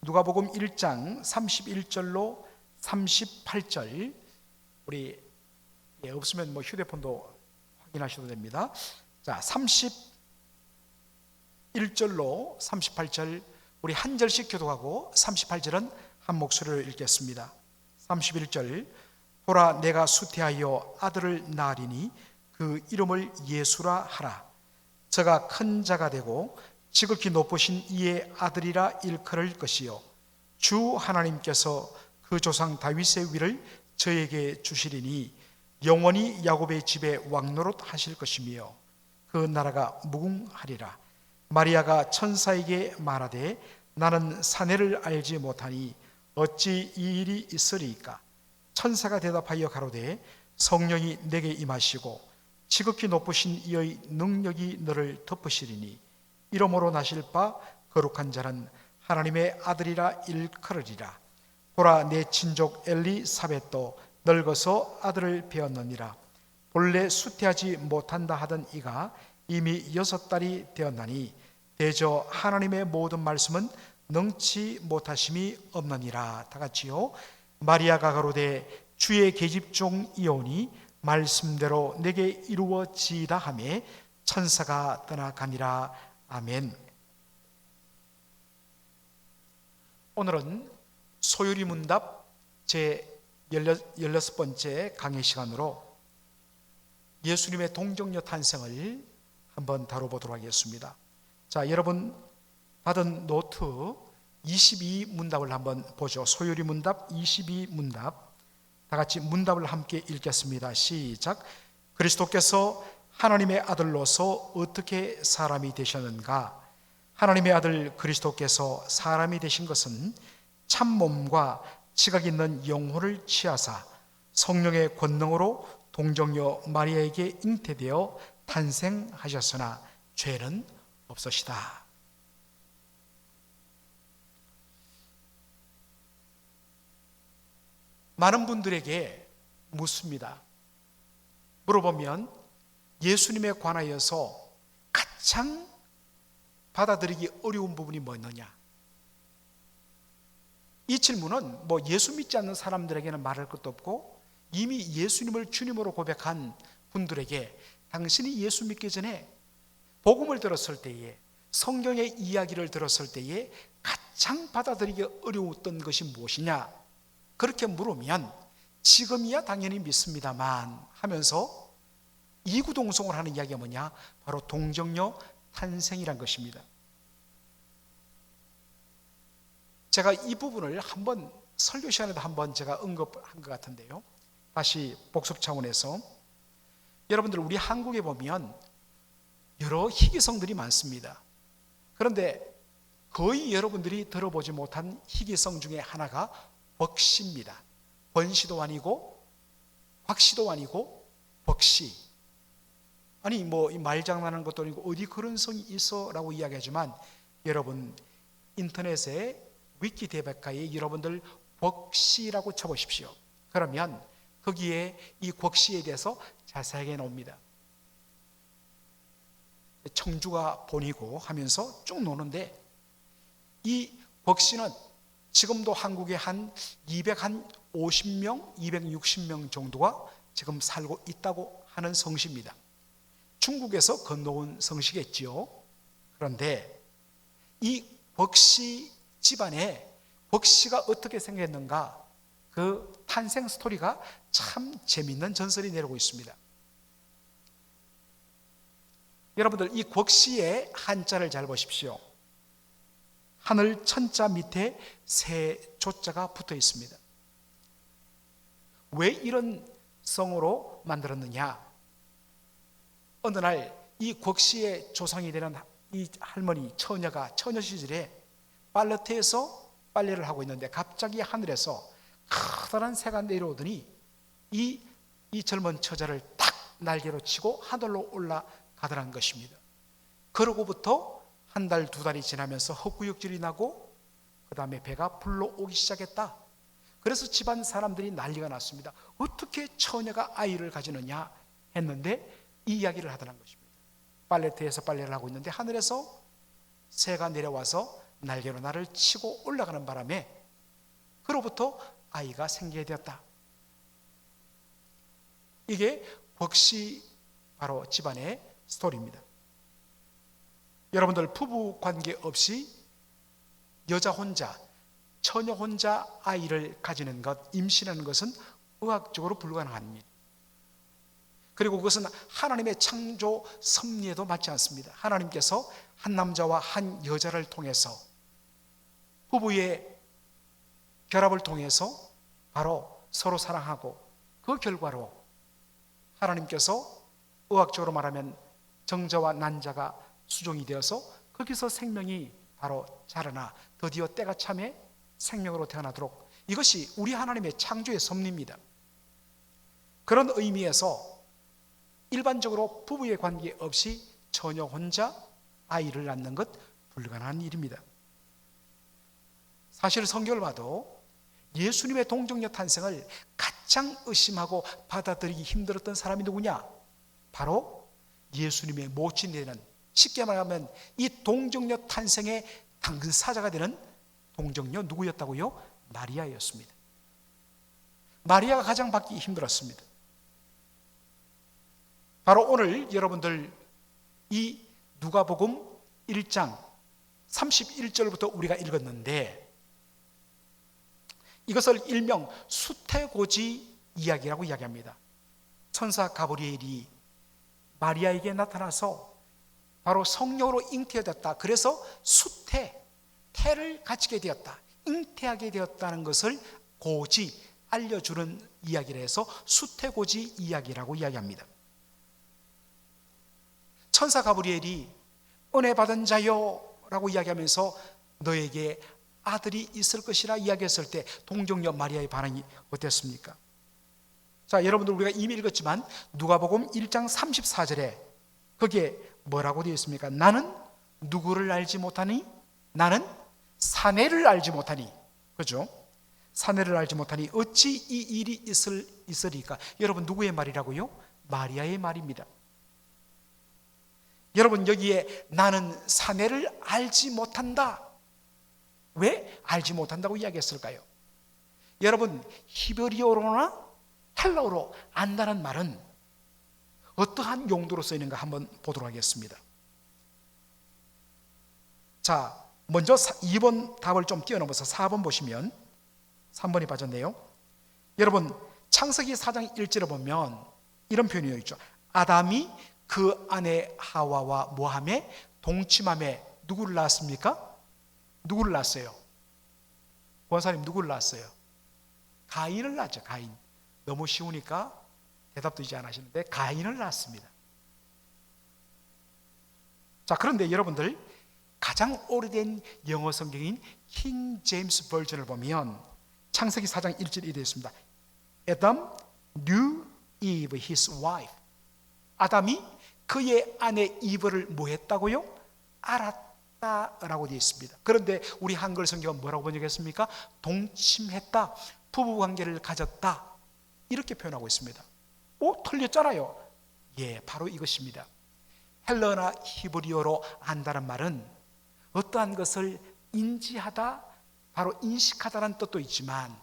누가복음 1장 31절로 38절, 우리 없으면 휴대폰도 확인하셔도 됩니다. 자, 31절로 38절 우리 한 절씩 교독하고 38절은 한 목소리로 읽겠습니다. 31절, 보라 내가 수태하여 아들을 낳으리니 그 이름을 예수라 하라. 저가 큰 자가 되고 지극히 높으신 이의 아들이라 일컬을 것이요 주 하나님께서 그 조상 다윗의 위를 저에게 주시리니 영원히 야곱의 집에 왕노릇 하실 것이며 그 나라가 무궁하리라. 마리아가 천사에게 말하되 나는 사내를 알지 못하니 어찌 이 일이 있으리이까. 천사가 대답하여 가로되 성령이 내게 임하시고 지극히 높으신 이의 능력이 너를 덮으시리니 이러므로 나실 바 거룩한 자는 하나님의 아들이라 일컬으리라. 보라 내 친족 엘리사벳도 늙어서 아들을 배었느니라. 본래 수태하지 못한다 하던 이가 이미 6달이 되었나니 대저 하나님의 모든 말씀은 능치 못하심이 없느니라. 다 같이요. 마리아가 가로되 주의 계집종 이오니 말씀대로 내게 이루어지이다 하매 천사가 떠나가니라. 아멘. 오늘은 소유리 문답 제 16번째 강의 시간으로 예수님의 동정녀 탄생을 한번 다뤄보도록 하겠습니다. 자, 여러분 받은 노트 22문답을 한번 보죠. 소유리 문답 22문답, 다 같이 문답을 함께 읽겠습니다. 시작. 그리스도께서 하나님의 아들로서 어떻게 사람이 되셨는가? 하나님의 아들 그리스도께서 사람이 되신 것은 참몸과 지각 있는 영혼을 취하사 성령의 권능으로 동정녀 마리아에게 잉태되어 탄생하셨으나 죄는 없으시다. 많은 분들에게 묻습니다. 물어보면 예수님에 관하여서 가장 받아들이기 어려운 부분이 뭐였느냐? 이 질문은 예수 믿지 않는 사람들에게는 말할 것도 없고 이미 예수님을 주님으로 고백한 분들에게 당신이 예수 믿기 전에 복음을 들었을 때에 성경의 이야기를 들었을 때에 가장 받아들이기 어려웠던 것이 무엇이냐? 그렇게 물으면 지금이야 당연히 믿습니다만 하면서 이구동성을 하는 이야기가 뭐냐? 바로 동정녀 탄생이란 것입니다. 제가 이 부분을 한번 설교 시간에도 한번 제가 언급한 것 같은데요. 다시 복습 차원에서 여러분들 우리 한국에 보면 여러 희귀성들이 많습니다. 그런데 거의 여러분들이 들어보지 못한 희귀성 중에 하나가 벅시입니다. 번시도 아니고 확시도 아니고 벅시. 아니 말장난하는 것도 아니고 어디 그런 성이 있어 라고 이야기하지만 여러분 인터넷에 위키 대백과에 여러분들 벅시라고 쳐보십시오. 그러면 거기에 이 벅시에 대해서 자세하게 나옵니다. 청주가 본이고 하면서 쭉 노는데 이 벅시는 지금도 한국에 한 250명, 260명 정도가 지금 살고 있다고 하는 성씨입니다. 중국에서 건너온 성씨겠지요. 그런데 이 벅시 집안에 벅시가 어떻게 생겼는가, 그 탄생 스토리가 참 재미있는 전설이 내려오고 있습니다. 여러분들 이 벅시의 한자를 잘 보십시오. 하늘 천자 밑에 새 조자가 붙어 있습니다. 왜 이런 성으로 만들었느냐? 어느 날 이 곽씨의 조상이 되는 이 할머니 처녀가 처녀 시절에 빨래터에서 빨래를 하고 있는데 갑자기 하늘에서 커다란 새가 내려오더니 이 젊은 처자를 탁 날개로 치고 하늘로 올라가더란 것입니다. 그러고부터 한 달, 두 달이 지나면서 헛구역질이 나고 그 다음에 배가 불러오기 시작했다. 그래서 집안 사람들이 난리가 났습니다. 어떻게 처녀가 아이를 가지느냐 했는데 이 이야기를 하더란 것입니다. 빨래터에서 빨래를 하고 있는데 하늘에서 새가 내려와서 날개로 나를 치고 올라가는 바람에 그로부터 아이가 생기게 되었다. 이게 벅시 바로 집안의 스토리입니다. 여러분들 부부 관계 없이 여자 혼자, 처녀 혼자 아이를 가지는 것, 임신하는 것은 의학적으로 불가능한 일. 그리고 그것은 하나님의 창조 섭리에도 맞지 않습니다. 하나님께서 한 남자와 한 여자를 통해서 부부의 결합을 통해서 바로 서로 사랑하고 그 결과로 하나님께서 의학적으로 말하면 정자와 난자가 수종이 되어서 거기서 생명이 바로 자라나 드디어 때가 참에 생명으로 태어나도록, 이것이 우리 하나님의 창조의 섭리입니다. 그런 의미에서 일반적으로 부부의 관계 없이 처녀 혼자 아이를 낳는 것 불가능한 일입니다. 사실 성경을 봐도 예수님의 동정녀 탄생을 가장 의심하고 받아들이기 힘들었던 사람이 누구냐? 바로 예수님의 모친이 되는, 쉽게 말하면 이 동정녀 탄생의 당사자가 되는 동정녀 누구였다고요? 마리아였습니다. 마리아가 가장 받기 힘들었습니다. 바로 오늘 여러분들 이 누가복음 1장 31절부터 우리가 읽었는데, 이것을 일명 수태고지 이야기라고 이야기합니다. 천사 가브리엘이 마리아에게 나타나서 바로 성령으로 잉태되었다. 그래서 태를 가지게 되었다. 잉태하게 되었다는 것을 고지, 알려주는 이야기를 해서 수태고지 이야기라고 이야기합니다. 천사 가브리엘이 은혜 받은 자요 라고 이야기하면서 너에게 아들이 있을 것이라 이야기했을 때 동정녀 마리아의 반응이 어땠습니까? 자, 여러분들 우리가 이미 읽었지만 누가복음 1장 34절에 거기에 뭐라고 되어 있습니까? 나는 누구를 알지 못하니? 나는 사내를 알지 못하니. 그죠? 사내를 알지 못하니 어찌 이 일이 있으리까? 여러분 누구의 말이라고요? 마리아의 말입니다. 여러분 여기에 나는 사내를 알지 못한다. 왜 알지 못한다고 이야기했을까요? 여러분 히브리어로나 헬라어로 안다는 말은 어떠한 용도로 쓰이는가 한번 보도록 하겠습니다. 자, 먼저 2번 답을 좀 뛰어넘어서 4번 보시면 3번이 빠졌네요. 여러분 창세기 4장 1절에 보면 이런 표현이 있죠. 아담이 그 아내 하와와 모함에 동침함에 누구를 낳았습니까? 누구를 낳았어요? 권사님 누구를 낳았어요? 가인을 낳았죠. 가인. 너무 쉬우니까 대답도 이제 안 하시는데 가인을 낳았습니다. 자, 그런데 여러분들 가장 오래된 영어 성경인 킹 제임스 버전을 보면 창세기 4장 1절이 되어 있습니다. Adam knew Eve his wife. 아담이 그의 아내 이브를 뭐 했다고요? 알았다라고 되어 있습니다. 그런데 우리 한글 성경은 뭐라고 번역했습니까? 동침했다, 부부관계를 가졌다, 이렇게 표현하고 있습니다. 틀렸잖아요. 예, 바로 이것입니다. 헬러나 히브리어로 안다는 말은 어떠한 것을 인지하다, 바로 인식하다라는 뜻도 있지만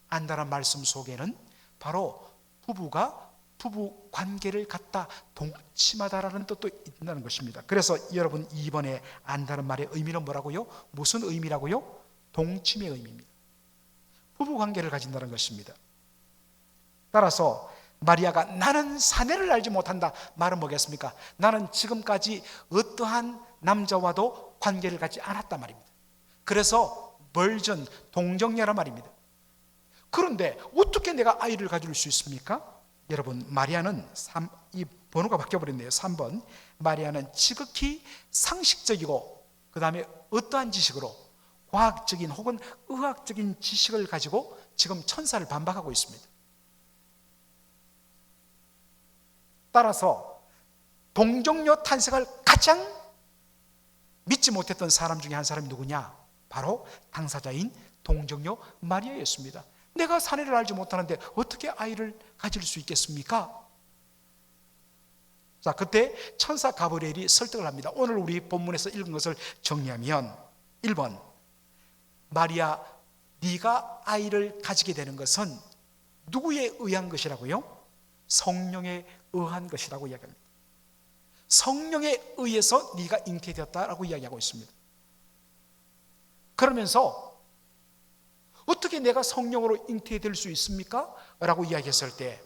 안다는 말씀 속에는 바로 부부가 부부 관계를 갖다 동침하다라는 뜻도 있다는 것입니다. 그래서 여러분 이번에 안다는 말의 의미는 뭐라고요? 무슨 의미라고요? 동침의 의미입니다. 부부 관계를 가진다는 것입니다. 따라서 마리아가 나는 사내를 알지 못한다 말은 뭐겠습니까? 나는 지금까지 어떠한 남자와도 관계를 갖지 않았단 말입니다. 그래서 벌전, 동정녀란 말입니다. 그런데 어떻게 내가 아이를 가질 수 있습니까? 여러분 마리아는 이 번호가 바뀌어버렸네요. 3번. 마리아는 지극히 상식적이고 그 다음에 어떠한 지식으로, 과학적인 혹은 의학적인 지식을 가지고 지금 천사를 반박하고 있습니다. 따라서 동정녀 탄생을 가장 믿지 못했던 사람 중에 한 사람이 누구냐? 바로 당사자인 동정녀 마리아였습니다. 내가 사내를 알지 못하는데 어떻게 아이를 가질 수 있겠습니까? 자, 그때 천사 가브리엘이 설득을 합니다. 오늘 우리 본문에서 읽은 것을 정리하면 1번, 마리아, 네가 아이를 가지게 되는 것은 누구에 의한 것이라고요? 성령에 의한 것이라고 이야기합니다. 성령에 의해서 네가 잉태되었다라고 이야기하고 있습니다. 그러면서 어떻게 내가 성령으로 잉태될 수 있습니까? 라고 이야기했을 때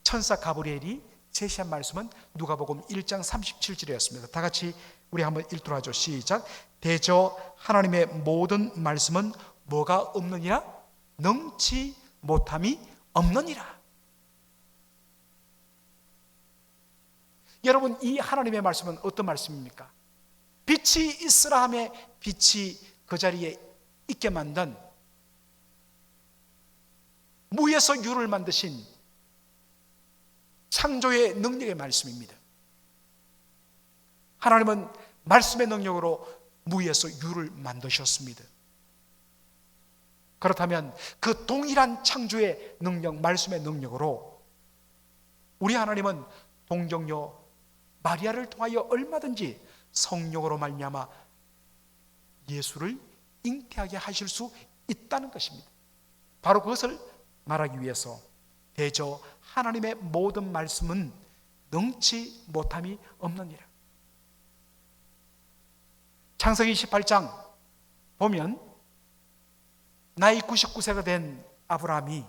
천사 가브리엘이 제시한 말씀은 누가복음 1장 37절이었습니다. 다 같이 우리 한번 읽도록 하죠. 시작. 대저 하나님의 모든 말씀은 뭐가 없느니라? 능치 못함이 없느니라. 여러분, 이 하나님의 말씀은 어떤 말씀입니까? 빛이 있으라 하며 빛이 그 자리에 있게 만든, 무에서 유를 만드신 창조의 능력의 말씀입니다. 하나님은 말씀의 능력으로 무에서 유를 만드셨습니다. 그렇다면 그 동일한 창조의 능력, 말씀의 능력으로 우리 하나님은 동정녀 마리아를 통하여 얼마든지 성령으로 말미암아 예수를 잉태하게 하실 수 있다는 것입니다. 바로 그것을 말하기 위해서 대저 하나님의 모든 말씀은 능치 못함이 없느니라. 창세기 18장 보면 나이 99세가 된 아브라함이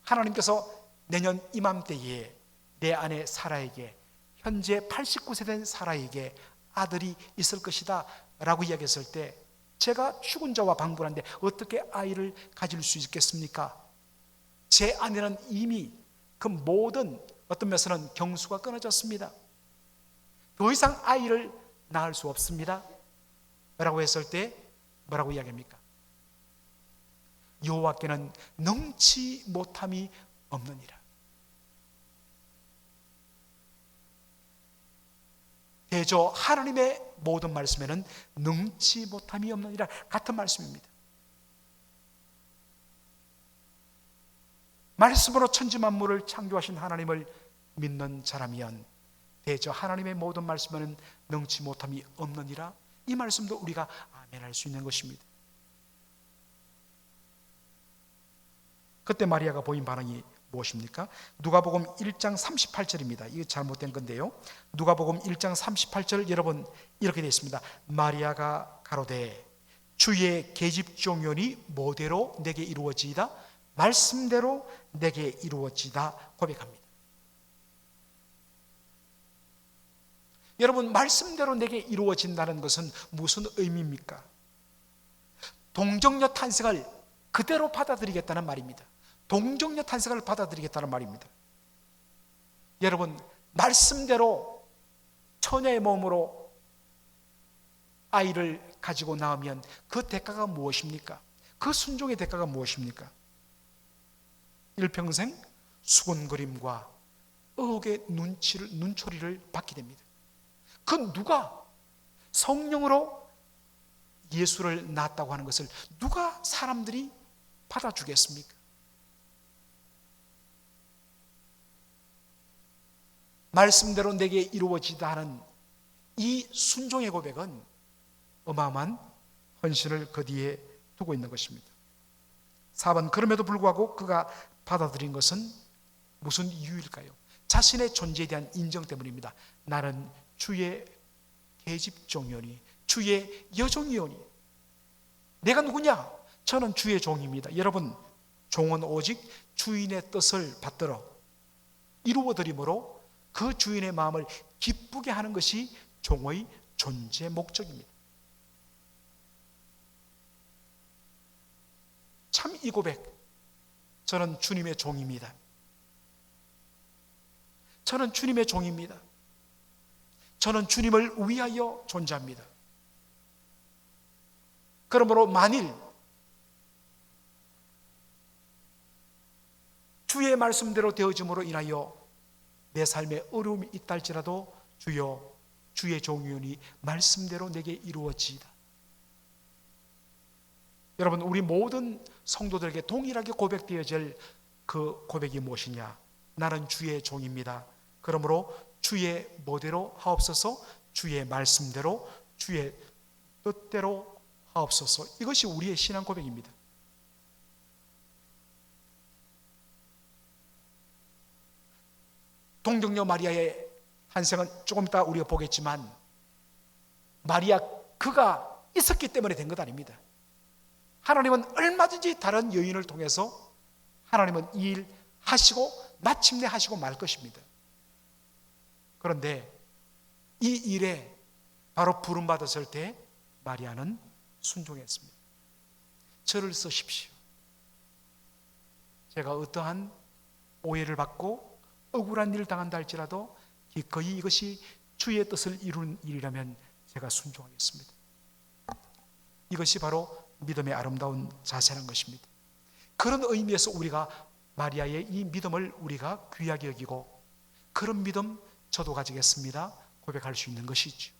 하나님께서 내년 이맘때에 내 아내 사라에게, 현재 89세 된 사라에게 아들이 있을 것이다 라고 이야기했을 때, 제가 죽은 자와 방불한데 어떻게 아이를 가질 수 있겠습니까? 제 아내는 이미 그 모든 어떤 면에서는 경수가 끊어졌습니다. 더 이상 아이를 낳을 수 없습니다 라고 했을 때 뭐라고 이야기합니까? 여호와께는 능치 못함이 없느니라. 대저 하나님의 모든 말씀에는 능치 못함이 없느니라, 같은 말씀입니다. 말씀으로 천지 만물을 창조하신 하나님을 믿는 자라면 대저 하나님의 모든 말씀에는 능치 못함이 없느니라, 이 말씀도 우리가 아멘할 수 있는 것입니다. 그때 마리아가 보인 반응이 무엇입니까? 누가복음 1장 38절입니다. 이거 잘못된 건데요. 누가복음 1장 38절 여러분 이렇게 되어 있습니다. 마리아가 가로되 주의 계집종연이 뭐대로 내게 이루어지이다? 말씀대로 내게 이루어지다 고백합니다. 여러분, 말씀대로 내게 이루어진다는 것은 무슨 의미입니까? 동정녀 탄생을 그대로 받아들이겠다는 말입니다. 동정녀 탄생을 받아들이겠다는 말입니다. 여러분, 말씀대로 처녀의 몸으로 아이를 가지고 나오면 그 대가가 무엇입니까? 그 순종의 대가가 무엇입니까? 일평생 수군거림과 의혹의 눈초리를 받게 됩니다. 그 누가 성령으로 예수를 낳았다고 하는 것을 누가 사람들이 받아주겠습니까? 말씀대로 내게 이루어지다 하는 이 순종의 고백은 어마어마한 헌신을 그 뒤에 두고 있는 것입니다. 4번, 그럼에도 불구하고 그가 받아들인 것은 무슨 이유일까요? 자신의 존재에 대한 인정 때문입니다. 나는 주의 계집종이오니, 주의 여종이오니. 내가 누구냐? 저는 주의 종입니다. 여러분, 종은 오직 주인의 뜻을 받들어 이루어드림으로 그 주인의 마음을 기쁘게 하는 것이 종의 존재 목적입니다. 참 이 고백, 저는 주님의 종입니다. 저는 주님의 종입니다. 저는 주님을 위하여 존재합니다. 그러므로 만일 주의 말씀대로 되어짐으로 인하여 내 삶에 어려움이 있다 할지라도 주여, 주의 종이오니 말씀대로 내게 이루어지이다. 여러분, 우리 모든 성도들에게 동일하게 고백되어질 그 고백이 무엇이냐? 나는 주의 종입니다. 그러므로 주의 뭐대로 하옵소서, 주의 말씀대로, 주의 뜻대로 하옵소서. 이것이 우리의 신앙 고백입니다. 동정녀 마리아의 탄생은 조금 이따 우리가 보겠지만, 마리아 그가 있었기 때문에 된 것 아닙니다. 하나님은 얼마든지 다른 여인을 통해서 하나님은 이 일 하시고 마침내 하시고 말 것입니다. 그런데 이 일에 바로 부름받았을 때 마리아는 순종했습니다. 저를 쓰십시오. 제가 어떠한 오해를 받고 억울한 일을 당한다 할지라도 기꺼이 이것이 주의 뜻을 이루는 일이라면 제가 순종하겠습니다. 이것이 바로 믿음의 아름다운 자세라는 것입니다. 그런 의미에서 우리가 마리아의 이 믿음을 우리가 귀하게 여기고, 그런 믿음 저도 가지겠습니다 고백할 수 있는 것이죠.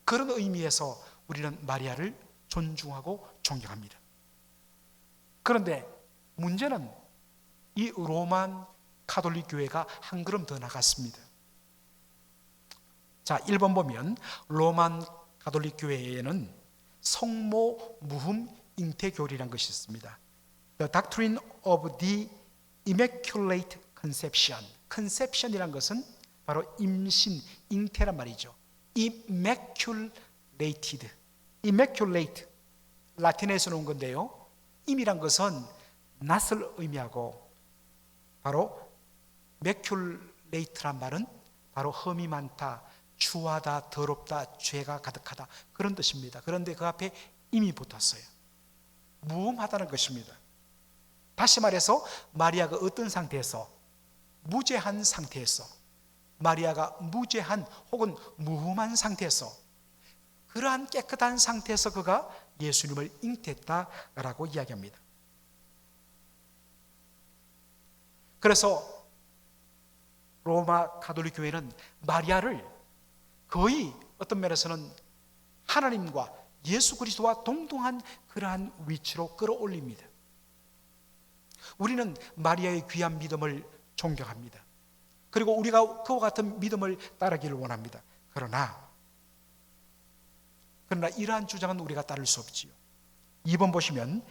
그런 의미에서 우리는 마리아를 존중하고 존경합니다. 그런데 문제는 이 로만 가톨릭 교회가 한 걸음 더 나갔습니다. 자, 1번 보면 로만 가톨릭 교회에는 성모 무흠 잉태교리라는 것이 있습니다. The Doctrine of the Immaculate Conception. Conception이란 것은 바로 임신, 잉태란 말이죠. Immaculated. Immaculate, 라틴에서 온 건데요, 임이란 것은 낫을 의미하고, 바로 maculate란 말은 바로 흠이 많다, 추하다, 더럽다, 죄가 가득하다, 그런 뜻입니다. 그런데 그 앞에 임이 붙었어요. 무음하다는 것입니다. 다시 말해서 마리아가 어떤 상태에서, 무죄한 상태에서, 마리아가 무죄한 혹은 무흠한 상태에서, 그러한 깨끗한 상태에서 그가 예수님을 잉태했다라고 이야기합니다. 그래서 로마 가톨릭 교회는 마리아를 거의 어떤 면에서는 하나님과 예수 그리스도와 동등한 그러한 위치로 끌어올립니다. 우리는 마리아의 귀한 믿음을 존경합니다. 그리고 우리가 그와 같은 믿음을 따르기를 원합니다. 그러나 이러한 주장은 우리가 따를 수 없지요. 2번 보시면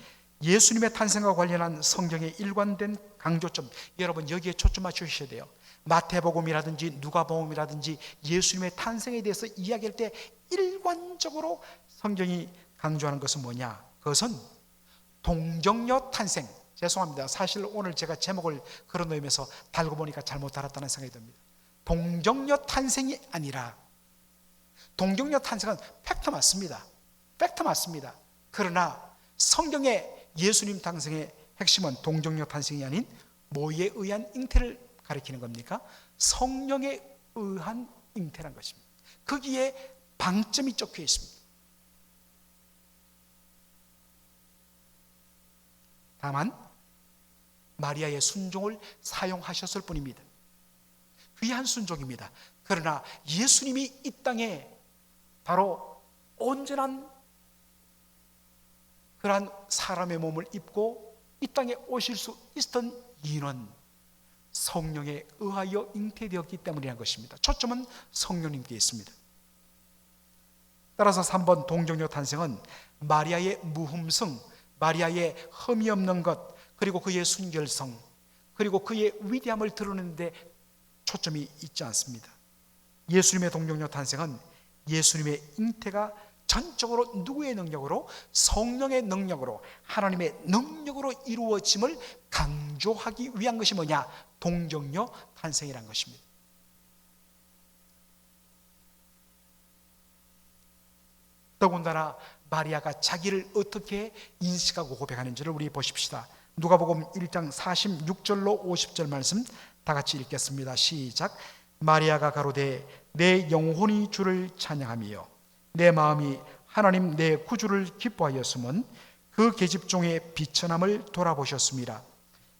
예수님의 탄생과 관련한 성경의 일관된 강조점, 여러분 여기에 초점 맞추셔야 돼요. 마태복음이라든지 누가복음이라든지 예수님의 탄생에 대해서 이야기할 때 일관적으로 성경이 강조하는 것은 뭐냐? 그것은 동정녀 탄생. 죄송합니다. 사실 오늘 제가 제목을 걸어놓으면서 달고 보니까 잘못 달았다는 생각이 듭니다. 동정녀 탄생이 아니라, 동정녀 탄생은 팩트 맞습니다. 팩트 맞습니다. 그러나 성경의 예수님 탄생의 핵심은 동정녀 탄생이 아닌 뭐에 의한 잉태를 가리키는 겁니까? 성령에 의한 잉태란 것입니다. 거기에 방점이 적혀 있습니다. 다만 마리아의 순종을 사용하셨을 뿐입니다. 귀한 순종입니다. 그러나 예수님이 이 땅에 바로 온전한 그러한 사람의 몸을 입고 이 땅에 오실 수 있었던 이유는 성령에 의하여 잉태되었기 때문이라는 것입니다. 초점은 성령님께 있습니다. 따라서 3번 동정녀 탄생은 마리아의 무흠성, 마리아의 흠이 없는 것, 그리고 그의 순결성, 그리고 그의 위대함을 드러내는 데 초점이 있지 않습니다. 예수님의 동정녀 탄생은 예수님의 잉태가 전적으로 누구의 능력으로? 성령의 능력으로, 하나님의 능력으로 이루어짐을 강조하기 위한 것이 뭐냐? 동정녀 탄생이라는 것입니다. 더군다나 마리아가 자기를 어떻게 인식하고 고백하는지를 우리 보십시다. 누가복음 1장 46절로 50절 말씀 다 같이 읽겠습니다. 시작. 마리아가 가로되 내 영혼이 주를 찬양하며 내 마음이 하나님 내 구주를 기뻐하였음은 그 계집종의 비천함을 돌아보셨습니다.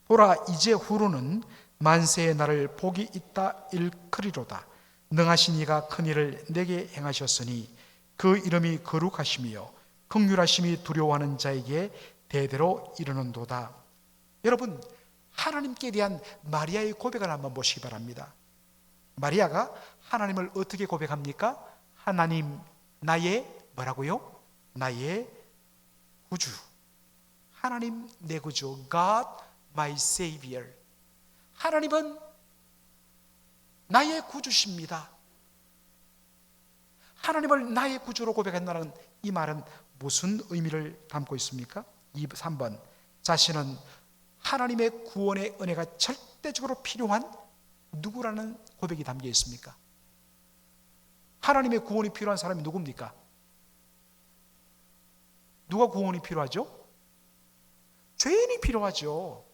보라, 이제 후로는 만세의 날을 복이 있다 일컬이로다. 능하신 이가 큰 일을 내게 행하셨으니 그 이름이 거룩하시며 긍휼하심이 두려워하는 자에게 대대로 이르는도다. 여러분, 하나님께 대한 마리아의 고백을 한번 보시기 바랍니다. 마리아가 하나님을 어떻게 고백합니까? 하나님, 나의 뭐라고요? 나의 구주. 하나님, 내 구주. God, my Savior. 하나님은 나의 구주십니다. 하나님을 나의 구주로 고백한다는 이 말은 무슨 의미를 담고 있습니까? 3번, 자신은 하나님의 구원의 은혜가 절대적으로 필요한 누구라는 고백이 담겨 있습니까? 하나님의 구원이 필요한 사람이 누굽니까? 누가 구원이 필요하죠? 죄인이 필요하죠.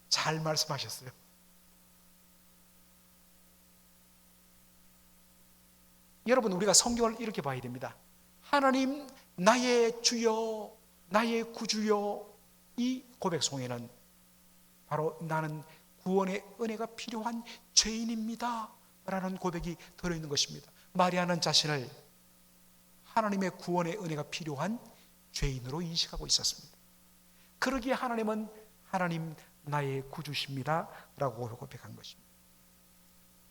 잘 말씀하셨어요. 여러분, 우리가 성경을 이렇게 봐야 됩니다. 하나님, 나의 주여, 나의 구주여. 이 고백 속에는 바로 나는 구원의 은혜가 필요한 죄인입니다 라는 고백이 들어있는 것입니다. 마리아는 자신을 하나님의 구원의 은혜가 필요한 죄인으로 인식하고 있었습니다. 그러기에 하나님은 하나님, 나의 구주십니다 라고 고백한 것입니다.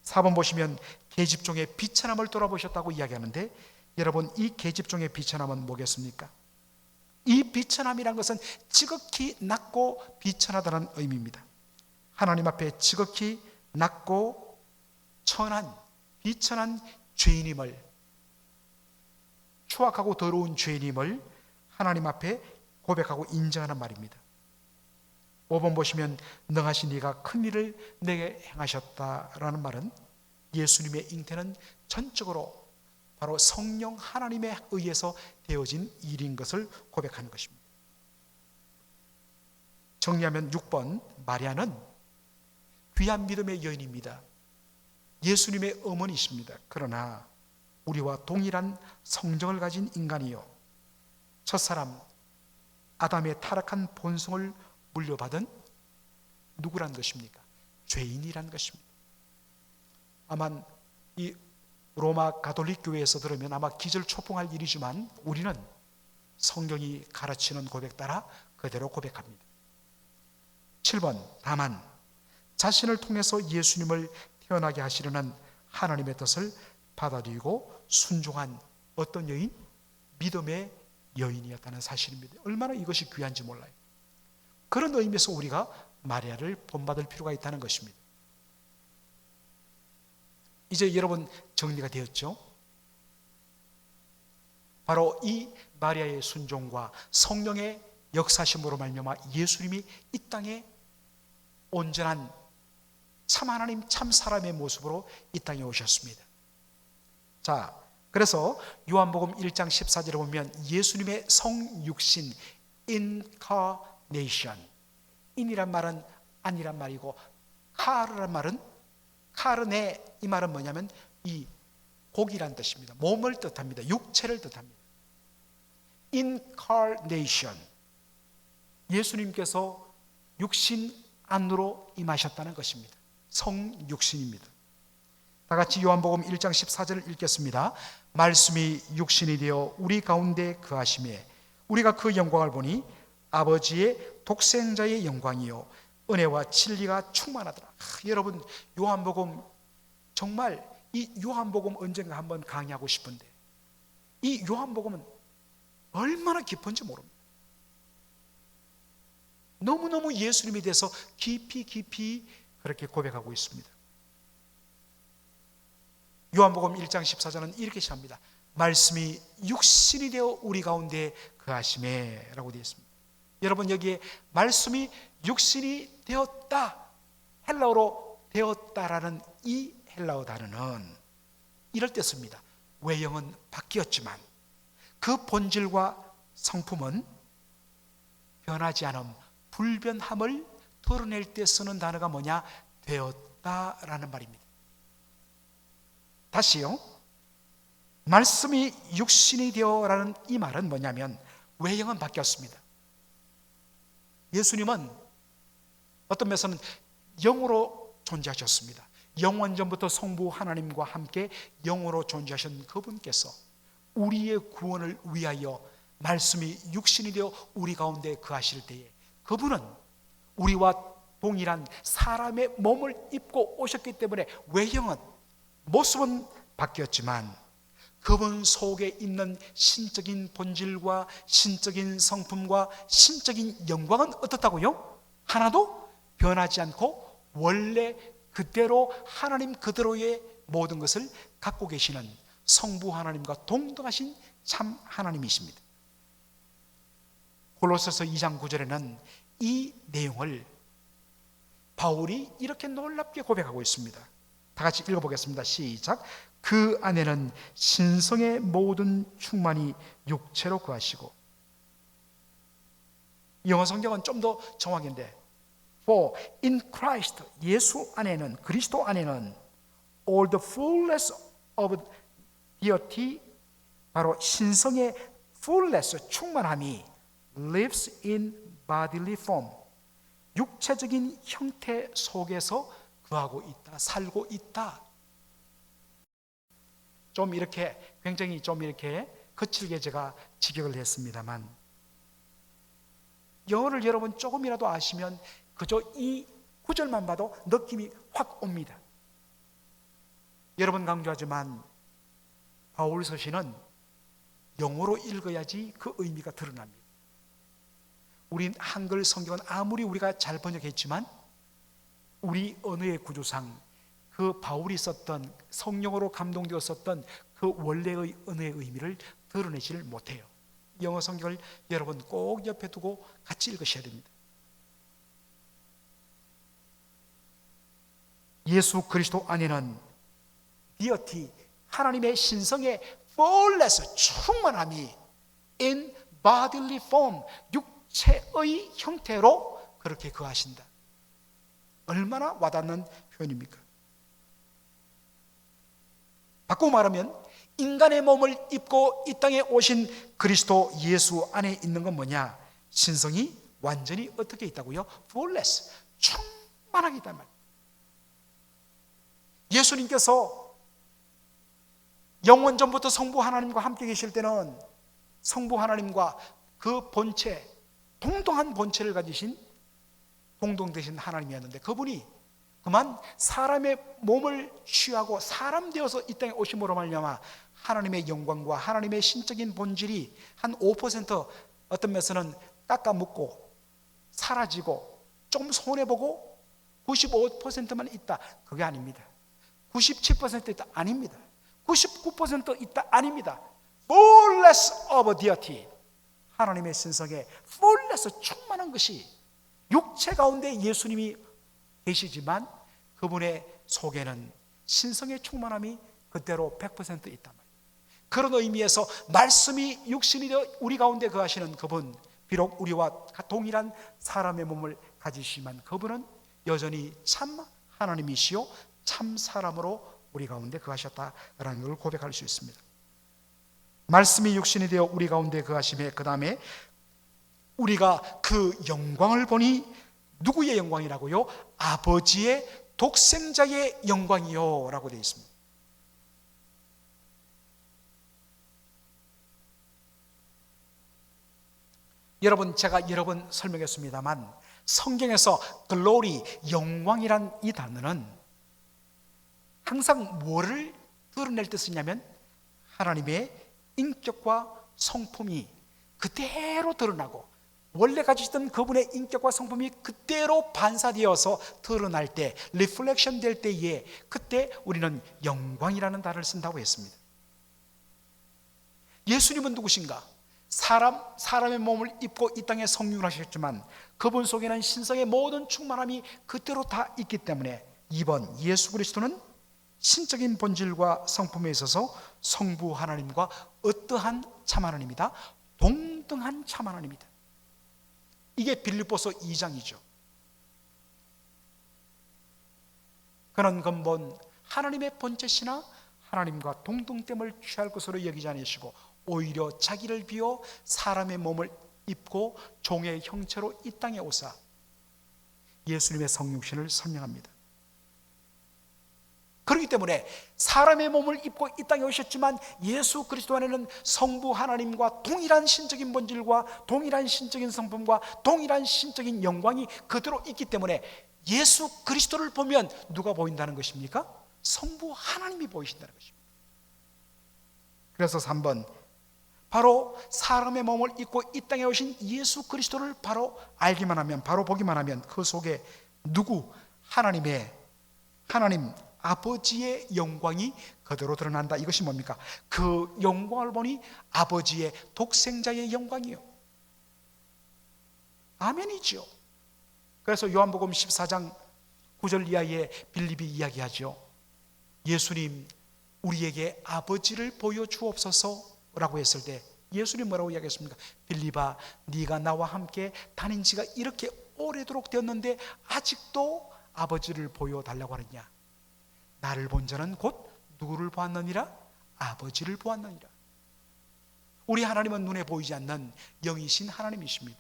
4번 보시면 계집종의 비천함을 돌아보셨다고 이야기하는데, 여러분, 이 계집종의 비천함은 뭐겠습니까? 이 비천함이란 것은 지극히 낮고 비천하다는 의미입니다. 하나님 앞에 지극히 낮고 천한, 비천한 죄인임을, 추악하고 더러운 죄인임을 하나님 앞에 고백하고 인정하는 말입니다. 5번 보시면 능하신 이가 큰 일을 내게 행하셨다라는 말은 예수님의 잉태는 전적으로 바로 성령 하나님에 의해서 되어진 일인 것을 고백하는 것입니다. 정리하면 6번, 마리아는 귀한 믿음의 여인입니다. 예수님의 어머니십니다. 그러나 우리와 동일한 성정을 가진 인간이요, 첫사람 아담의 타락한 본성을 물려받은 누구란 것입니까? 죄인이란 것입니다. 아마 이 로마 가톨릭 교회에서 들으면 아마 기절초풍할 일이지만 우리는 성경이 가르치는 고백 따라 그대로 고백합니다. 7번, 다만 자신을 통해서 예수님을 태어나게 하시려는 하나님의 뜻을 받아들이고 순종한 어떤 여인? 믿음의 여인이었다는 사실입니다. 얼마나 이것이 귀한지 몰라요. 그런 의미에서 우리가 마리아를 본받을 필요가 있다는 것입니다. 이제 여러분 정리가 되었죠? 바로 이 마리아의 순종과 성령의 역사심으로 말미암아 예수님이 이 땅에 온전한 참 하나님, 참 사람의 모습으로 이 땅에 오셨습니다. 자, 그래서 요한복음 1장 14절에 보면 예수님의 성육신, incarnation, 인이란 말은 아니란 말이고, 카르란 말은, 카르네, 이 말은 뭐냐면 이 고기란 뜻입니다. 몸을 뜻합니다. 육체를 뜻합니다. incarnation, 예수님께서 육신 안으로 임하셨다는 것입니다. 성육신입니다. 다 같이 요한복음 1장 14절을 읽겠습니다. 말씀이 육신이 되어 우리 가운데 거하심에 우리가 그 영광을 보니 아버지의 독생자의 영광이요 은혜와 진리가 충만하더라. 여러분, 요한복음, 정말 이 요한복음 언젠가 한번 강의하고 싶은데 이 요한복음은 얼마나 깊은지 모릅니다. 너무너무 예수님에 대해서 깊이 그렇게 고백하고 있습니다. 요한복음 1장 14절은 이렇게 시작합니다. 말씀이 육신이 되어 우리 가운데 거하심에 라고 되어 있습니다. 여러분, 여기에 말씀이 육신이 되었다, 헬라어로 되었다라는 이 헬라어 단어는 이럴 때 씁니다. 외형은 바뀌었지만 그 본질과 성품은 변하지 않음, 불변함을 드러낼 때 쓰는 단어가 뭐냐? 되었다라는 말입니다. 다시요. 말씀이 육신이 되어라는 이 말은 뭐냐면 외형은 바뀌었습니다. 예수님은 어떤 면에서는 영으로 존재하셨습니다. 영원전부터 성부 하나님과 함께 영으로 존재하신 그분께서 우리의 구원을 위하여 말씀이 육신이 되어 우리 가운데 거하실 때에 그분은 우리와 동일한 사람의 몸을 입고 오셨기 때문에 외형은, 모습은 바뀌었지만 그분 속에 있는 신적인 본질과 신적인 성품과 신적인 영광은 어떻다고요? 하나도 변하지 않고 원래 그대로 하나님 그대로의 모든 것을 갖고 계시는 성부 하나님과 동등하신 참 하나님이십니다. 골로새서 2장 9절에는 이 내용을 바울이 이렇게 놀랍게 고백하고 있습니다. 다 같이 읽어보겠습니다. 시작. 그 안에는 신성의 모든 충만이 육체로 거하시고. 영어 성경은 좀 더 정확한데, For in Christ, 예수 안에는, 그리스도 안에는 all the fullness of deity, 바로 신성의 fullness, 충만함이 lives in bodily form, 육체적인 형태 속에서 거하고 있다, 살고 있다. 좀 이렇게 굉장히 좀 이렇게 거칠게 제가 직역을 했습니다만, 영어를 여러분 조금이라도 아시면 그저 이 구절만 봐도 느낌이 확 옵니다. 여러분 강조하지만 바울 서신은 영어로 읽어야지 그 의미가 드러납니다. 우린 한글 성경은 아무리 우리가 잘 번역했지만 우리 언어의 구조상 그 바울이 썼던, 성령으로 감동되어 썼던 그 원래의 언어의 의미를 드러내지를 못해요. 영어 성경을 여러분 꼭 옆에 두고 같이 읽으셔야 됩니다. 예수 그리스도 안에는 deity, 하나님의 신성의 fullness, 충만함이 in bodily form, 육체의 형태로 그렇게 거하신다. 얼마나 와닿는 표현입니까? 바꾸고 말하면 인간의 몸을 입고 이 땅에 오신 그리스도 예수 안에 있는 건 뭐냐? 신성이 완전히 어떻게 있다고요? fullness, 충만하게 있단 말이에요. 예수님께서 영원 전부터 성부 하나님과 함께 계실 때는 성부 하나님과 그 본체, 동등한 본체를 가지신 공동되신 하나님이었는데, 그분이 그만 사람의 몸을 취하고 사람 되어서 이 땅에 오심으로 말미암아 하나님의 영광과 하나님의 신적인 본질이 한 5%, 어떤 면에서는 깎아먹고 사라지고 좀 손해보고 95%만 있다, 그게 아닙니다. 97% 있다, 아닙니다. 99% 있다, 아닙니다. fullness of deity, 하나님의 신성에 fullness, 충만한 것이 육체 가운데 예수님이 계시지만 그분의 속에는 신성의 충만함이 그대로 100% 있단 말이에요. 그런 의미에서 말씀이 육신이 되어 우리 가운데 거하시는 그분, 비록 우리와 동일한 사람의 몸을 가지시지만 그분은 여전히 참 하나님이시요 참 사람으로 우리 가운데 거하셨다라는 걸 고백할 수 있습니다. 말씀이 육신이 되어 우리 가운데 거하심에, 그 다음에 우리가 그 영광을 보니, 누구의 영광이라고요? 아버지의 독생자의 영광이요 라고 되어 있습니다. 여러분, 제가 여러 번 설명했습니다만 성경에서 glory, 영광이란 이 단어는 항상 뭐를 드러낼 때 쓰냐면 하나님의 인격과 성품이 그대로 드러나고 원래 가지셨던 그분의 인격과 성품이 그대로 반사되어서 드러날 때, 리플렉션 될 때에, 그때 우리는 영광이라는 단어를 쓴다고 했습니다. 예수님은 누구신가? 사람의 몸을 입고 이 땅에 성육을 하셨지만 그분 속에는 신성의 모든 충만함이 그대로 다 있기 때문에 2번, 예수 그리스도는 신적인 본질과 성품에 있어서 성부 하나님과 어떠한 참 하나님이다? 동등한 참 하나님이다. 이게 빌립보서 2장이죠. 그런 근본, 하나님의 본체시나 하나님과 동등됨을 취할 것으로 여기지 않으시고 오히려 자기를 비워 사람의 몸을 입고 종의 형체로 이 땅에 오사 예수님의 성육신을 설명합니다. 그렇기 때문에 사람의 몸을 입고 이 땅에 오셨지만 예수 그리스도 안에는 성부 하나님과 동일한 신적인 본질과 동일한 신적인 성품과 동일한 신적인 영광이 그대로 있기 때문에 예수 그리스도를 보면 누가 보인다는 것입니까? 성부 하나님이 보이신다는 것입니다. 그래서 3번, 바로 사람의 몸을 입고 이 땅에 오신 예수 그리스도를 바로 알기만 하면, 바로 보기만 하면 그 속에 하나님 아버지의 영광이 그대로 드러난다. 이것이 뭡니까? 그 영광을 보니 아버지의 독생자의 영광이요. 아멘이죠. 그래서 요한복음 14장 9절 이하에 빌립이 이야기하죠. 예수님, 우리에게 아버지를 보여주옵소서라고 했을 때 예수님 뭐라고 이야기했습니까? 빌립아, 네가 나와 함께 다닌 지가 이렇게 오래도록 되었는데 아직도 아버지를 보여달라고 하느냐? 나를 본 자는 곧 누구를 보았느니라? 아버지를 보았느니라. 우리 하나님은 눈에 보이지 않는 영이신 하나님이십니다.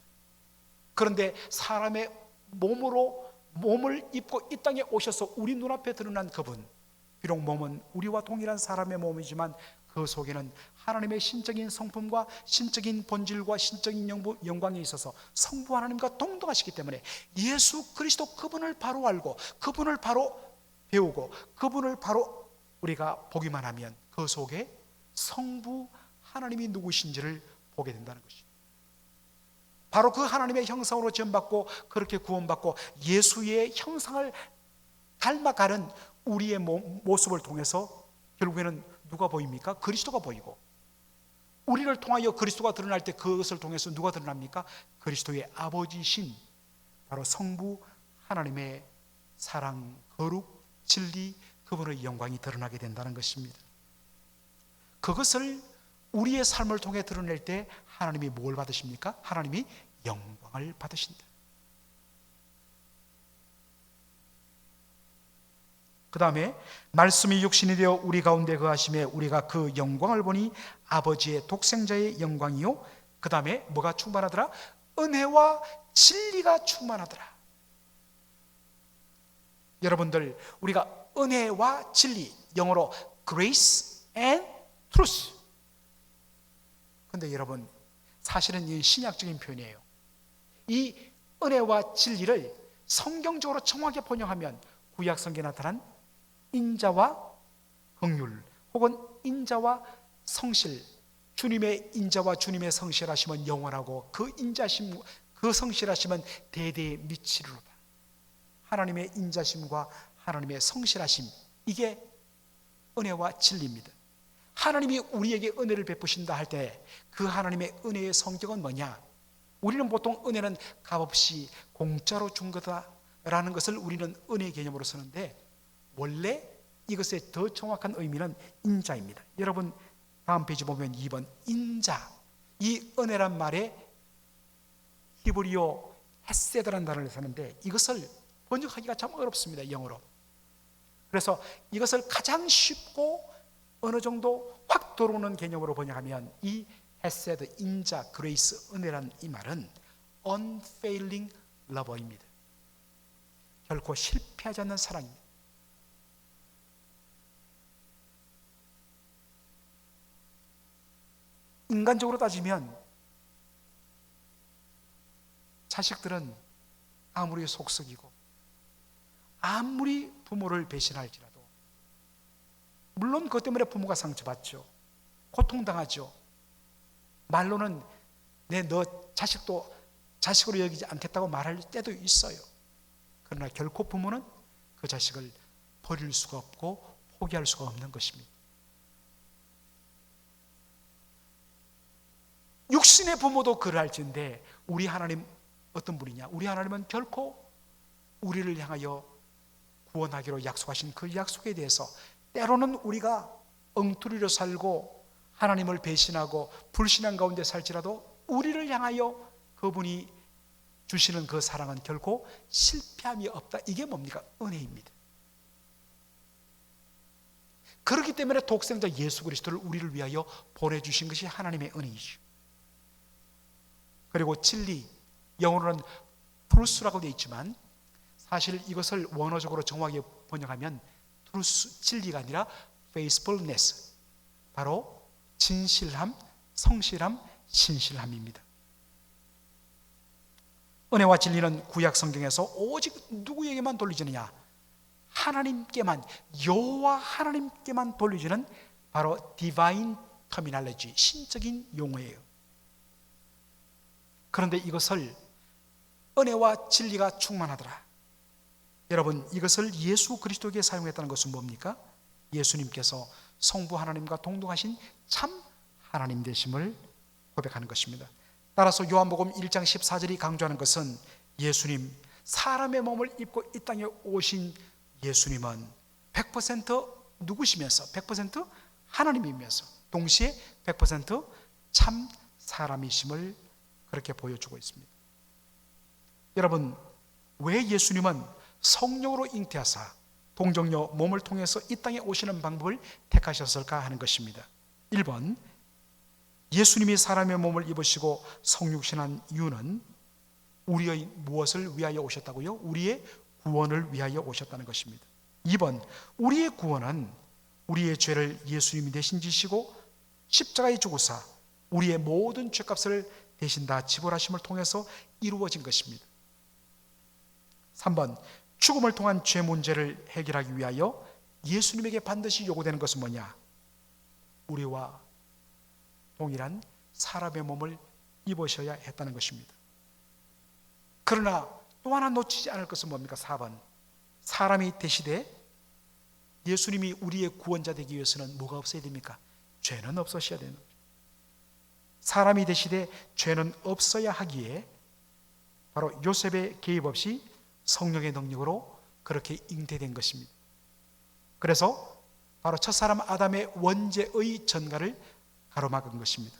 그런데 사람의 몸을 입고 이 땅에 오셔서 우리 눈앞에 드러난 그분, 비록 몸은 우리와 동일한 사람의 몸이지만 그 속에는 하나님의 신적인 성품과 신적인 본질과 신적인 영광에 있어서 성부 하나님과 동등하시기 때문에 예수 그리스도 그분을 바로 알고 그분을 바로 배우고 그분을 바로 우리가 보기만 하면 그 속에 성부 하나님이 누구신지를 보게 된다는 것입니다. 바로 그 하나님의 형상으로 지음받고 그렇게 구원받고 예수의 형상을 닮아가는 우리의 모습을 통해서 결국에는 누가 보입니까? 그리스도가 보이고, 우리를 통하여 그리스도가 드러날 때 그것을 통해서 누가 드러납니까? 그리스도의 아버지신 바로 성부 하나님의 사랑, 거룩, 진리, 그분의 영광이 드러나게 된다는 것입니다. 그것을 우리의 삶을 통해 드러낼 때 하나님이 뭘 받으십니까? 하나님이 영광을 받으신다. 그 다음에 말씀이 육신이 되어 우리 가운데 거하심에 우리가 그 영광을 보니 아버지의 독생자의 영광이요, 그 다음에 뭐가 충만하더라? 은혜와 진리가 충만하더라. 여러분들, 우리가 은혜와 진리, 영어로 grace and truth. 근데 여러분, 사실은 이 신약적인 표현이에요. 이 은혜와 진리를 성경적으로 정확하게 번역하면 구약 성경에 나타난 인자와 긍휼, 혹은 인자와 성실, 주님의 인자와 주님의 성실하심은 영원하고 그 인자심, 그 성실하심은 대대에 미치리로다. 하나님의 인자심과 하나님의 성실하심, 이게 은혜와 진리입니다. 하나님이 우리에게 은혜를 베푸신다 할 때 그 하나님의 은혜의 성격은 뭐냐? 우리는 보통 은혜는 값없이 공짜로 준 거다라는 것을 우리는 은혜 개념으로 쓰는데, 원래 이것의 더 정확한 의미는 인자입니다. 여러분 다음 페이지 보면 2번 인자, 이 은혜란 말에 히브리어 헤세드라는 단어를 쓰는데 이것을 번역하기가 참 어렵습니다, 영어로. 그래서 이것을 가장 쉽고 어느 정도 확 들어오는 개념으로 번역하면 이 헤세드, 인자, 그레이스, 은혜란 이 말은 unfailing love입니다. 결코 실패하지 않는 사랑입니다. 인간적으로 따지면 자식들은 아무리 속썩이고 아무리 부모를 배신할지라도, 물론 그것 때문에 부모가 상처받죠, 고통당하죠. 말로는 너 자식도 자식으로 여기지 않겠다고 말할 때도 있어요. 그러나 결코 부모는 그 자식을 버릴 수가 없고 포기할 수가 없는 것입니다. 육신의 부모도 그럴지인데 우리 하나님 어떤 분이냐? 우리 하나님은 결코 우리를 향하여 구원하기로 약속하신 그 약속에 대해서 때로는 우리가 엉투리로 살고 하나님을 배신하고 불신한 가운데 살지라도 우리를 향하여 그분이 주시는 그 사랑은 결코 실패함이 없다. 이게 뭡니까? 은혜입니다. 그렇기 때문에 독생자 예수 그리스도를 우리를 위하여 보내주신 것이 하나님의 은혜이죠. 그리고 진리, 영어로는 트루스라고 되어 있지만 사실 이것을 원어적으로 정확하게 번역하면 truth, 진리가 아니라 faithfulness, 바로 진실함, 성실함, 신실함입니다. 은혜와 진리는 구약 성경에서 오직 누구에게만 돌려지느냐? 하나님께만, 여호와 하나님께만 돌려지는 바로 디바인 터미널로지, 신적인 용어예요. 그런데 이것을 은혜와 진리가 충만하더라. 여러분, 이것을 예수 그리스도에게 사용했다는 것은 뭡니까? 예수님께서 성부 하나님과 동등하신 참 하나님 되심을 고백하는 것입니다. 따라서 요한복음 1장 14절이 강조하는 것은 예수님, 사람의 몸을 입고 이 땅에 오신 예수님은 100% 누구시면서 100% 하나님이면서 동시에 100% 사람이심을 그렇게 보여주고 있습니다. 여러분, 왜 예수님은 성령으로 잉태하사 동정녀 몸을 통해서 이 땅에 오시는 방법을 택하셨을까 하는 것입니다. 1번, 예수님이 사람의 몸을 입으시고 성육신한 이유는 우리의 무엇을 위하여 오셨다고요? 우리의 구원을 위하여 오셨다는 것입니다. 2번, 우리의 구원은 우리의 죄를 예수님이 대신 지시고 십자가에 죽으사 우리의 모든 죄값을 대신 다 지불하심을 통해서 이루어진 것입니다. 3번, 죽음을 통한 죄 문제를 해결하기 위하여 예수님에게 반드시 요구되는 것은 뭐냐? 우리와 동일한 사람의 몸을 입으셔야 했다는 것입니다. 그러나 또 하나 놓치지 않을 것은 뭡니까? 4번, 사람이 되시되 예수님이 우리의 구원자 되기 위해서는 뭐가 없어야 됩니까? 죄는 없으셔야 되는 거죠. 사람이 되시되 죄는 없어야 하기에 바로 요셉의 개입 없이 성령의 능력으로 그렇게 잉태된 것입니다. 그래서 바로 첫사람 아담의 원죄의 전가를 가로막은 것입니다.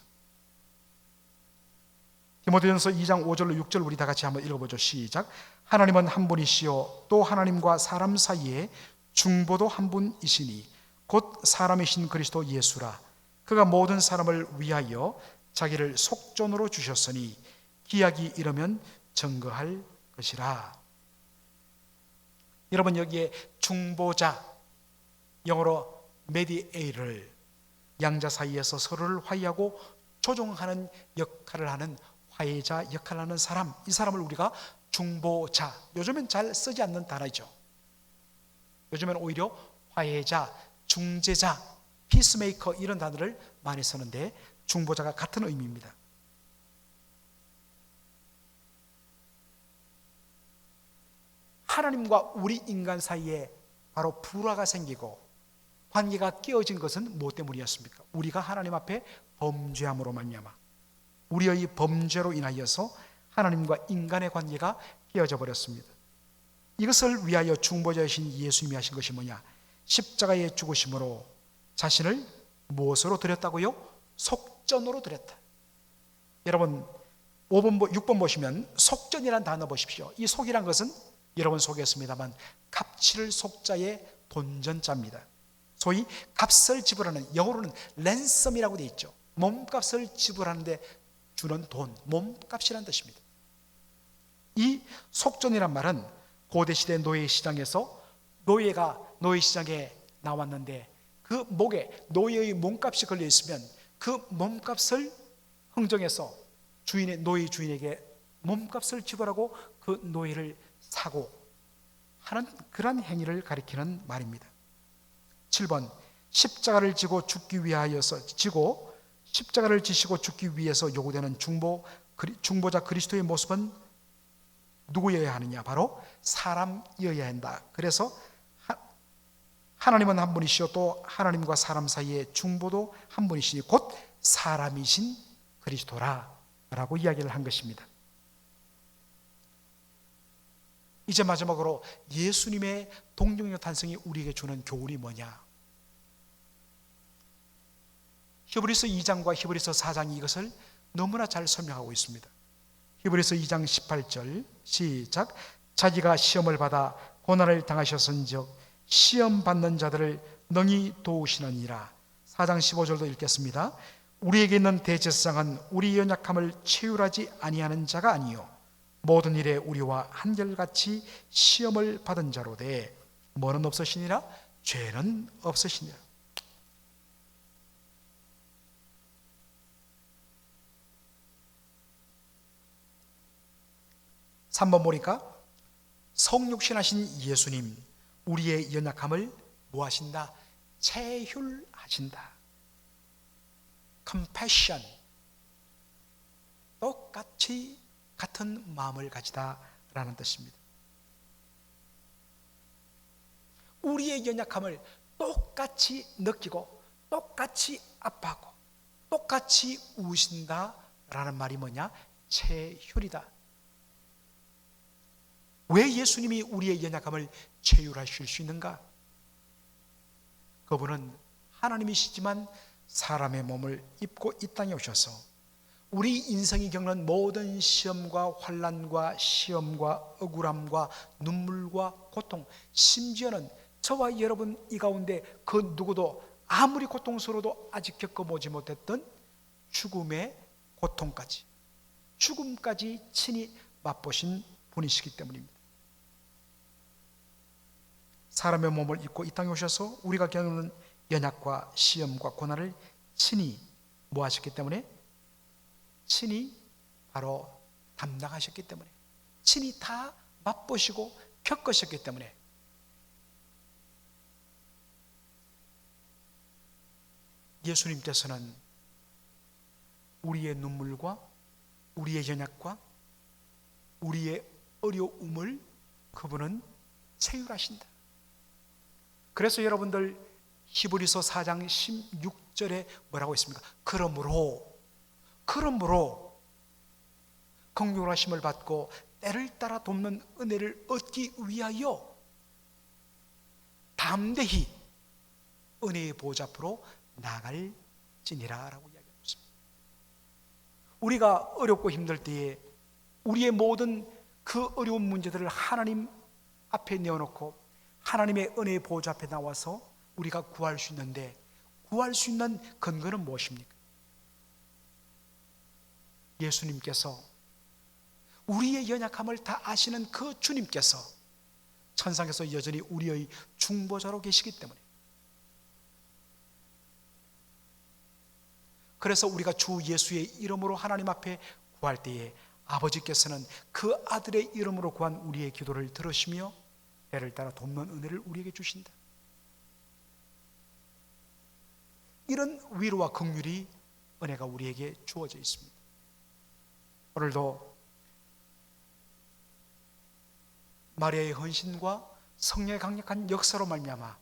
디모데전서 2장 5절로 6절 우리 다 같이 한번 읽어보죠. 시작. 하나님은 한 분이시요 또 하나님과 사람 사이에 중보도 한 분이시니 곧 사람이신 그리스도 예수라. 그가 모든 사람을 위하여 자기를 속전으로 주셨으니 기약이 이르면 증거할 것이라. 여러분, 여기에 중보자, 영어로 메디에이터를, 양자 사이에서 서로를 화해하고 조정하는 역할을 하는 화해자 역할을 하는 사람, 이 사람을 우리가 중보자, 요즘엔 잘 쓰지 않는 단어죠. 요즘엔 오히려 화해자, 중재자, 피스메이커 이런 단어를 많이 쓰는데 중보자가 같은 의미입니다. 하나님과 우리 인간 사이에 바로 불화가 생기고 관계가 깨어진 것은 무엇 때문이었습니까? 우리가 하나님 앞에 범죄함으로 말미암아 우리의 범죄로 인하여서 하나님과 인간의 관계가 깨어져 버렸습니다. 이것을 위하여 중보자이신 예수님이 하신 것이 뭐냐? 십자가에 죽으심으로 자신을 무엇으로 드렸다고요? 속전으로 드렸다. 여러분 6번 보시면 속전이라는 단어 보십시오. 이 속이란 것은 여러분 속였습니다만 값을 속자의 돈전자입니다. 소위 값을 지불하는, 영어로는 랜섬이라고 되어 있죠. 몸값을 지불하는데 주는 돈, 몸값이라는 뜻입니다. 이 속전이란 말은 고대시대 노예시장에서 노예가 노예시장에 나왔는데 그 목에 노예의 몸값이 걸려 있으면 그 몸값을 흥정해서 노예 주인에게 몸값을 지불하고 그 노예를 사고 하는 그런 행위를 가리키는 말입니다. 7번, 십자가를 지고 죽기 위하여서 십자가를 지시고 죽기 위해서 요구되는 중보자 그리스도의 모습은 누구여야 하느냐? 바로 사람이어야 한다. 그래서 하나님은 한 분이시요 또 하나님과 사람 사이에 중보도 한 분이시니 곧 사람이신 그리스도라 라고 이야기를 한 것입니다. 이제 마지막으로 예수님의 동정녀 탄생이 우리에게 주는 교훈이 뭐냐? 히브리서 2장과 히브리서 4장이 이것을 너무나 잘 설명하고 있습니다. 히브리서 2장 18절 시작. 자기가 시험을 받아 고난을 당하셨은즉 시험 받는 자들을 능히 도우시느니라. 4장 15절도 읽겠습니다. 우리에게 있는 대제사장은 우리의 연약함을 체휼하지 아니하는 자가 아니요 모든 일에 우리와 한결같이 시험을 받은 자로되 뭐는 없으시니라? 죄는 없으시니라. 3번 보니까 성육신하신 예수님 우리의 연약함을 뭐하신다? 체휼하신다. compassion, 똑같이 같은 마음을 가지다라는 뜻입니다. 우리의 연약함을 똑같이 느끼고 똑같이 아파하고 똑같이 우신다라는 말이 뭐냐? 체휼이다. 왜 예수님이 우리의 연약함을 체휼하실 수 있는가? 그분은 하나님이시지만 사람의 몸을 입고 이 땅에 오셔서 우리 인생이 겪는 모든 시험과 환난과 시험과 억울함과 눈물과 고통, 심지어는 저와 여러분 이 가운데 그 누구도 아무리 고통스러워도 아직 겪어보지 못했던 죽음의 고통까지, 죽음까지 친히 맛보신 분이시기 때문입니다. 사람의 몸을 입고 이 땅에 오셔서 우리가 겪는 연약과 시험과 고난을 친히 뭐 하셨기 때문에? 친히 바로 담당하셨기 때문에, 친히 다 맛보시고 겪으셨기 때문에 예수님께서는 우리의 눈물과 우리의 연약과 우리의 어려움을 그분은 체휼하신다. 그래서 여러분들 히브리서 4장 16절에 뭐라고 했습니까? 그러므로 긍휼하심을 받고 때를 따라 돕는 은혜를 얻기 위하여 담대히 은혜의 보좌 앞으로 나갈지니라 라고 이야기하고 있습니다. 우리가 어렵고 힘들 때에 우리의 모든 그 어려운 문제들을 하나님 앞에 내어놓고 하나님의 은혜의 보좌 앞에 나와서 우리가 구할 수 있는데, 구할 수 있는 근거는 무엇입니까? 예수님께서, 우리의 연약함을 다 아시는 그 주님께서 천상에서 여전히 우리의 중보자로 계시기 때문에, 그래서 우리가 주 예수의 이름으로 하나님 앞에 구할 때에 아버지께서는 그 아들의 이름으로 구한 우리의 기도를 들으시며 때를 따라 돕는 은혜를 우리에게 주신다. 이런 위로와 긍휼이, 은혜가 우리에게 주어져 있습니다. 오늘도 마리아의 헌신과 성령의 강력한 역사로 말미암아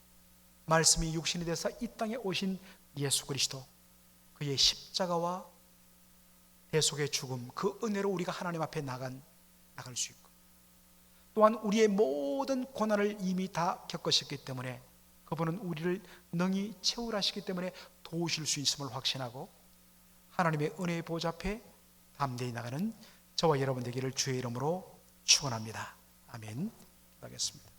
말씀이 육신이 돼서 이 땅에 오신 예수 그리스도, 그의 십자가와 대속의 죽음, 그 은혜로 우리가 하나님 앞에 나갈 수 있고, 또한 우리의 모든 고난을 이미 다 겪으셨기 때문에 그분은 우리를 능히 체휼하시기 때문에 도우실 수 있음을 확신하고 하나님의 은혜의 보좌 앞에 담대히 나가는 저와 여러분 되기를 주의 이름으로 축원합니다. 아멘. 기도하겠습니다.